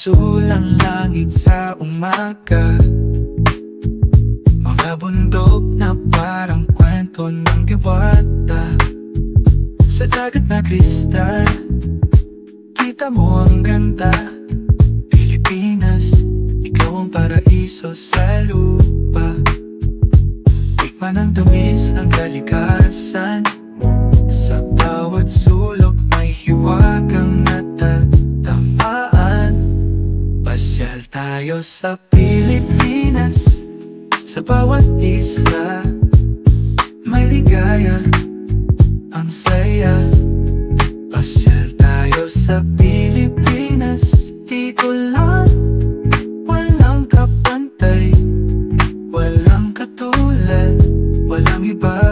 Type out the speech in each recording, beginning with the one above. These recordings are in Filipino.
Masulang langit sa umaga, mga bundok na parang kwento ng diwata. Sa dagat na kristal, kita mo ang ganda. Pilipinas, ikaw ang paraiso sa lupa. Tikman ang tamis ng kalikasan. Sa bawat sulok may hiwagang natatamaan. Pasyal tayo sa Pilipinas. Sa bawat isla may ligaya, ang saya. Pasyal tayo sa Pilipinas. Dito lang, walang kapantay, walang katulad, walang iba.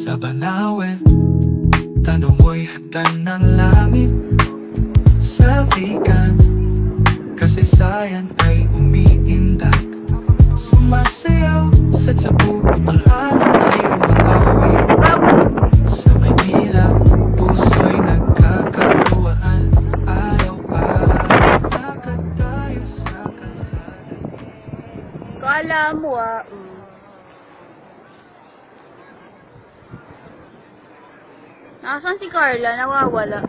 Sa Banawe, tanong mo'y hagdan ng langit. Sa Vigan, kasaysayan ay umiindak. Sumasayaw sa Cebu, ang alon ay umabawi. Sa Manila, puso'y nagkakatuwaan. Araw para lakad tayo sa kalsada. Kala mo Nasaan si Carla? Nawawala.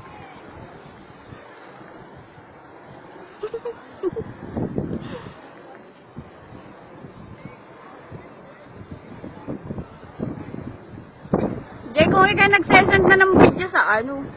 Jay, kung ikaw nagsesend na ng video sa ano?